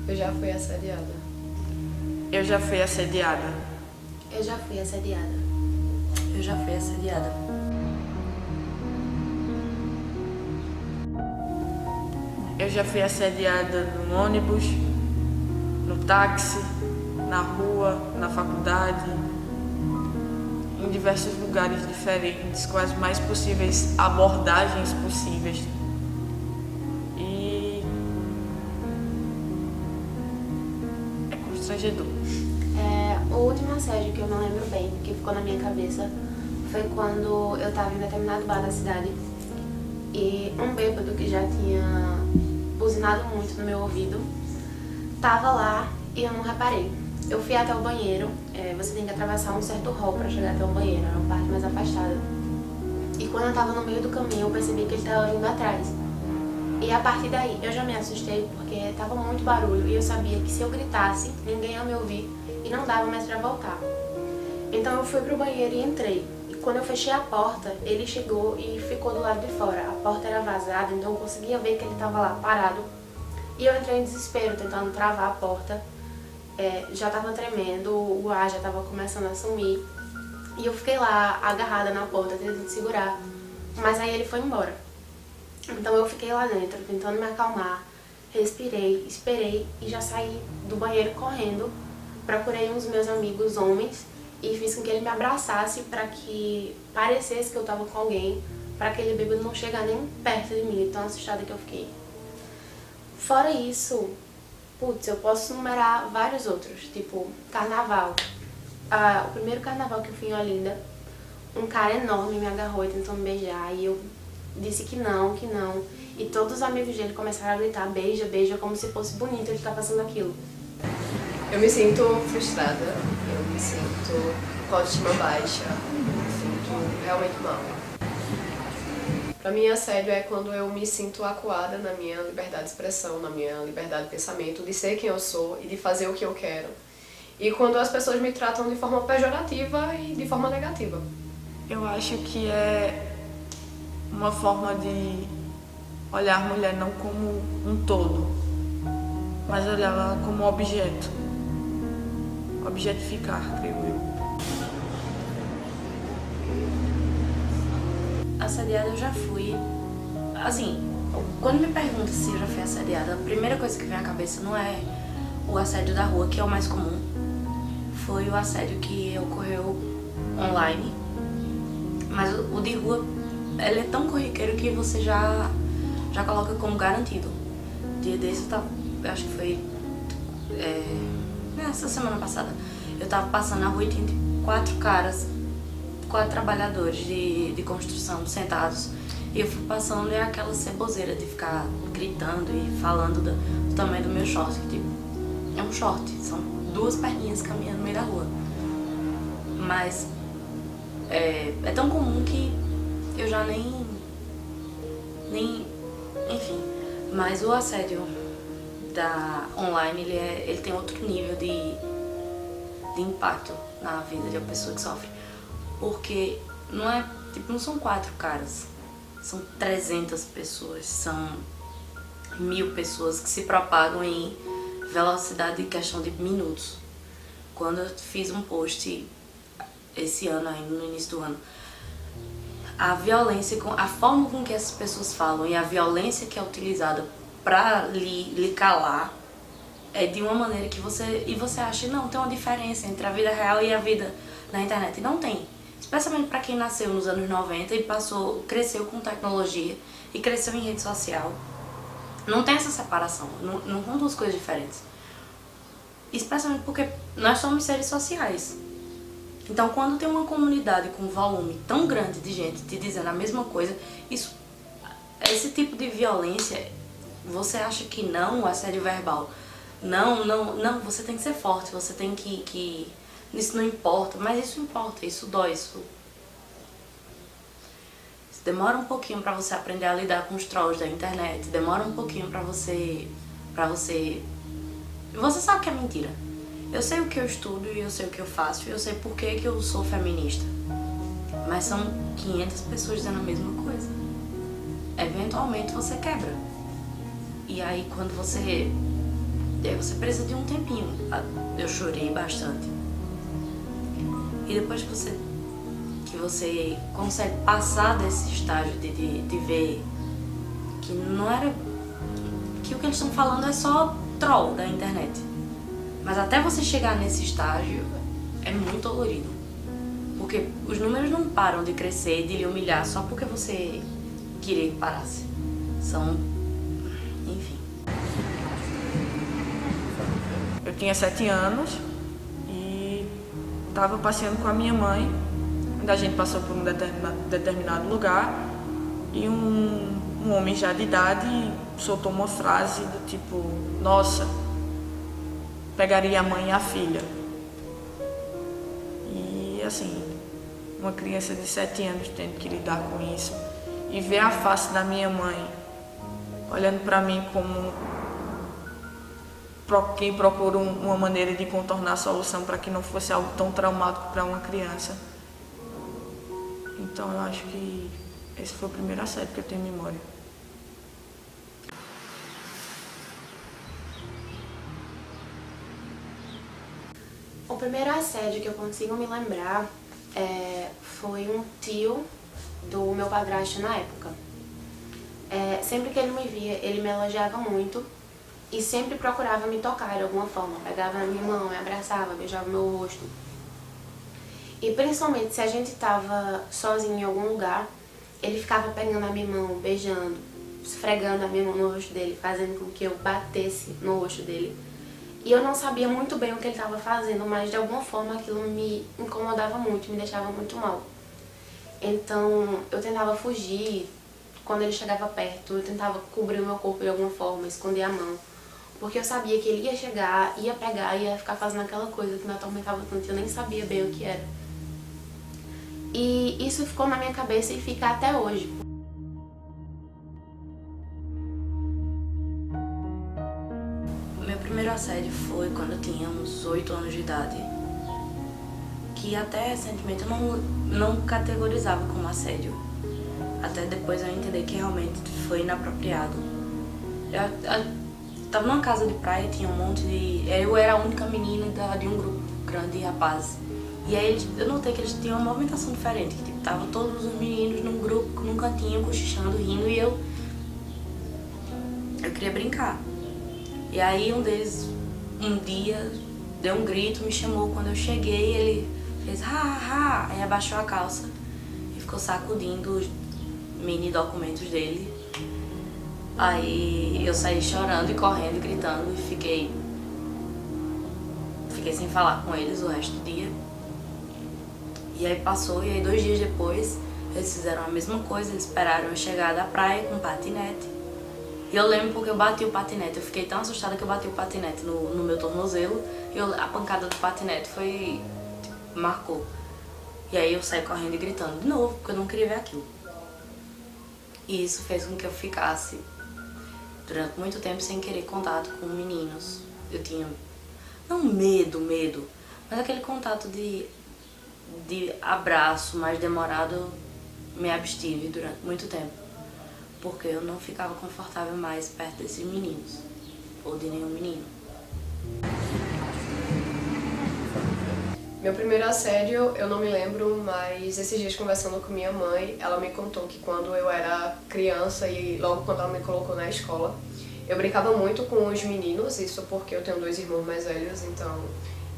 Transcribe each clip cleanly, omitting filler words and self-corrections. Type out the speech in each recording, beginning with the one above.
Eu já fui assediada. Eu já fui assediada. Eu já fui assediada. Eu já fui assediada. Eu já fui assediada no ônibus, no táxi, na rua, na faculdade, em diversos lugares diferentes, com as mais possíveis abordagens possíveis. E é constrangedor. O último assédio que eu não lembro bem, que ficou na minha cabeça, foi quando eu tava em determinado bar da cidade e um bêbado que já tinha buzinado muito no meu ouvido tava lá e eu não reparei. Eu fui até o banheiro, você tem que atravessar um certo hall pra chegar até o banheiro, era uma parte mais afastada. E quando eu tava no meio do caminho, eu percebi que ele tava vindo atrás. E a partir daí, eu já me assustei porque tava muito barulho e eu sabia que se eu gritasse, ninguém ia me ouvir e não dava mais pra voltar. Então eu fui pro banheiro e entrei. E quando eu fechei a porta, ele chegou e ficou do lado de fora. A porta era vazada, então eu conseguia ver que ele tava lá parado. E eu entrei em desespero, tentando travar a porta. Já tava tremendo, o ar já tava começando a sumir. E eu fiquei lá, agarrada na porta, tentando segurar. Mas aí ele foi embora. Então eu fiquei lá dentro, tentando me acalmar. Respirei, esperei e já saí do banheiro correndo. Procurei uns meus amigos homens e fiz com que ele me abraçasse para que parecesse que eu tava com alguém, para aquele bêbado não chegar nem perto de mim, tão assustada que eu fiquei. Fora isso, putz, eu posso numerar vários outros, tipo carnaval. O primeiro carnaval que eu fui em Olinda, um cara enorme me agarrou e tentou me beijar e eu disse que não, que não. E todos os amigos dele começaram a gritar beija, beija, como se fosse bonito ele estar fazendo aquilo. Eu me sinto frustrada, eu me sinto com a autoestima baixa, eu me sinto realmente mal. Pra mim, assédio é quando eu me sinto acuada na minha liberdade de expressão, na minha liberdade de pensamento, de ser quem eu sou e de fazer o que eu quero. E quando as pessoas me tratam de forma pejorativa e de forma negativa. Eu acho que é uma forma de olhar a mulher não como um todo, mas olhar ela como objeto. Objetificar, creio eu. Assediada eu já fui. Assim, quando me perguntam se eu já fui assediada, a primeira coisa que vem à cabeça não é o assédio da rua, que é o mais comum. Foi o assédio que ocorreu online. Mas o de rua, ele é tão corriqueiro que você já coloca como garantido. Dia desse, eu acho que foi essa semana passada, eu tava passando na rua e tinha 4 trabalhadores de construção sentados. E eu fui passando e é aquela ceboseira de ficar gritando e falando do tamanho do meu short. Que, tipo, é um short, são 2 perninhas caminhando no meio da rua. Mas é tão comum que eu já nem enfim. Mas o assédio da online, ele tem outro nível de impacto na vida de uma pessoa que sofre. Porque não são 4 caras, são 300 pessoas, são 1000 pessoas que se propagam em velocidade em questão de minutos. Quando eu fiz um post esse ano, ainda no início do ano, a violência, a forma com que essas pessoas falam e a violência que é utilizada pra lhe calar é de uma maneira que você acha, não, tem uma diferença entre a vida real e a vida na internet. E não tem. Especialmente para quem nasceu nos anos 90 e cresceu com tecnologia e cresceu em rede social. Não tem essa separação, não são 2 coisas diferentes. Especialmente porque nós somos seres sociais. Então, quando tem uma comunidade com um volume tão grande de gente te dizendo a mesma coisa, esse tipo de violência, você acha que não, o assédio verbal, não, você tem que ser forte, você tem que isso não importa, mas isso importa, isso dói, isso demora um pouquinho pra você aprender a lidar com os trolls da internet, demora um pouquinho pra você sabe que é mentira. Eu sei o que eu estudo e eu sei o que eu faço e eu sei por que eu sou feminista. Mas são 500 pessoas dizendo a mesma coisa. Eventualmente você quebra. E aí quando você E aí você precisa de um tempinho. Eu chorei bastante. E depois que você consegue passar desse estágio de ver que não era... que o que eles estão falando é só troll da internet. Mas até você chegar nesse estágio é muito dolorido. Porque os números não param de crescer, de lhe humilhar só porque você queria que parasse. São... enfim. Eu tinha 7 anos e estava passeando com a minha mãe, quando a gente passou por um determinado lugar e um homem já de idade soltou uma frase do tipo: nossa, pegaria a mãe e a filha. E assim, uma criança de 7 anos tendo que lidar com isso e ver a face da minha mãe olhando para mim como quem procura uma maneira de contornar a solução para que não fosse algo tão traumático para uma criança. Então eu acho que esse foi o primeiro assédio que eu tenho em memória. O primeiro assédio que eu consigo me lembrar foi um tio do meu padrasto na época. Sempre que ele me via, ele me elogiava muito e sempre procurava me tocar de alguma forma. Pegava na minha mão, me abraçava, beijava meu rosto. E principalmente se a gente estava sozinho em algum lugar, ele ficava pegando a minha mão, beijando, esfregando a minha mão no rosto dele, fazendo com que eu batesse no rosto dele. E eu não sabia muito bem o que ele estava fazendo, mas de alguma forma aquilo me incomodava muito, me deixava muito mal. Então eu tentava fugir. Quando ele chegava perto, eu tentava cobrir o meu corpo de alguma forma, esconder a mão. Porque eu sabia que ele ia chegar, ia pegar e ia ficar fazendo aquela coisa que me atormentava tanto, eu nem sabia bem o que era. E isso ficou na minha cabeça e fica até hoje. Meu primeiro assédio foi quando eu tinha uns 8 anos de idade. Que até recentemente eu não categorizava como assédio. Até depois eu entendi que realmente foi inapropriado. Eu tava numa casa de praia, tinha um monte de... Eu era a única menina de um grupo grande de rapazes. E aí eu notei que eles tinham uma movimentação diferente, que tipo, tava todos os meninos num grupo, num cantinho, cochichando, rindo, e eu queria brincar. E aí um deles, um dia, deu um grito, me chamou. Quando eu cheguei, ele fez ha, ha, ha, aí abaixou a calça e ficou sacudindo os mini documentos dele. Aí eu saí chorando e correndo, gritando, e fiquei sem falar com eles o resto do dia. E aí passou, e aí 2 dias depois eles fizeram a mesma coisa, eles esperaram eu chegar da praia com patinete. E eu lembro porque eu bati o patinete, eu fiquei tão assustada que eu bati o patinete no meu tornozelo, e a pancada do patinete foi, tipo, marcou. E aí eu saí correndo e gritando de novo, porque eu não queria ver aquilo. E isso fez com que eu ficasse durante muito tempo sem querer contato com meninos. Eu tinha, não medo, mas aquele contato de abraço mais demorado, eu me abstive durante muito tempo. Porque eu não ficava confortável mais perto desses meninos, ou de nenhum menino. Meu primeiro assédio eu não me lembro, mas esses dias conversando com minha mãe, ela me contou que quando eu era criança e logo quando ela me colocou na escola, eu brincava muito com os meninos, isso porque eu tenho 2 irmãos mais velhos, então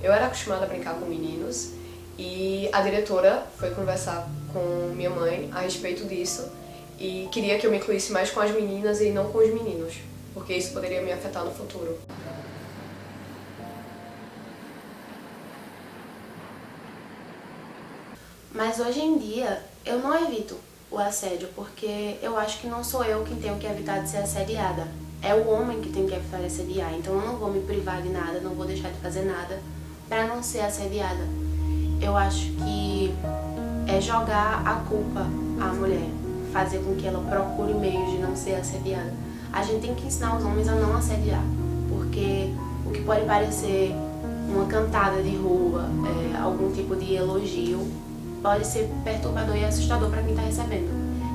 eu era acostumada a brincar com meninos. E a diretora foi conversar com minha mãe a respeito disso e queria que eu me incluísse mais com as meninas e não com os meninos, porque isso poderia me afetar no futuro. Mas hoje em dia eu não evito o assédio, porque eu acho que não sou eu quem tenho que evitar de ser assediada. É o homem que tem que evitar de assediar, então eu não vou me privar de nada, não vou deixar de fazer nada para não ser assediada. Eu acho que é jogar a culpa à mulher, fazer com que ela procure meios de não ser assediada. A gente tem que ensinar os homens a não assediar, porque o que pode parecer uma cantada de rua, algum tipo de elogio, pode ser perturbador e assustador para quem está recebendo.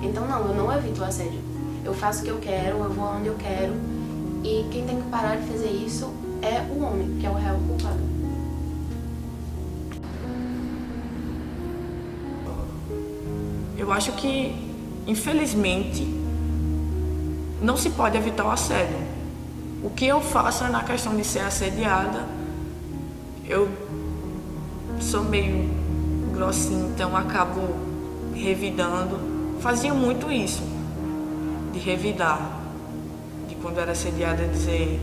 Então não, eu não evito o assédio. Eu faço o que eu quero, eu vou onde eu quero, e quem tem que parar de fazer isso é o homem, que é o real culpado. Eu acho que, infelizmente, não se pode evitar o assédio. O que eu faço é na questão de ser assediada. Eu sou meio grossinha, então acabo revidando. Fazia muito isso, de revidar. De quando era assediada dizer: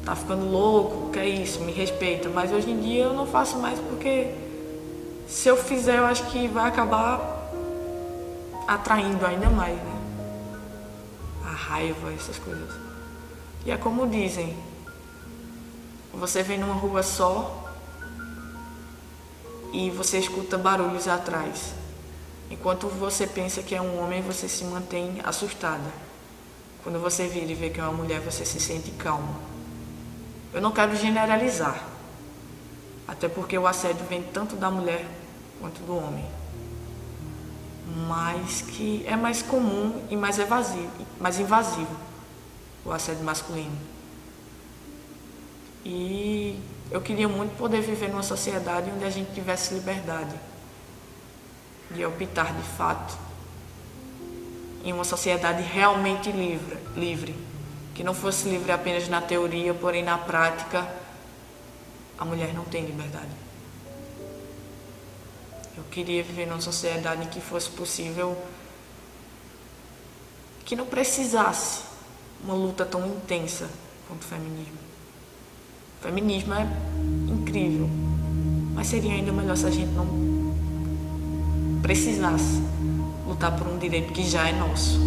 tá ficando louco, que é isso, me respeita. Mas hoje em dia eu não faço mais porque se eu fizer eu acho que vai acabar atraindo ainda mais, né? A raiva, essas coisas. E é como dizem, você vem numa rua só e você escuta barulhos atrás. Enquanto você pensa que é um homem, você se mantém assustada. Quando você vira e vê que é uma mulher, você se sente calma. Eu não quero generalizar, até porque o assédio vem tanto da mulher quanto do homem. Mas que é mais comum e mais invasivo o assédio masculino. E eu queria muito poder viver numa sociedade onde a gente tivesse liberdade de optar de fato em uma sociedade realmente livre, que não fosse livre apenas na teoria, porém na prática a mulher não tem liberdade. Eu queria viver numa sociedade em que fosse possível, que não precisasse uma luta tão intensa quanto o feminismo. O feminismo é incrível, mas seria ainda melhor se a gente não precisasse lutar por um direito que já é nosso.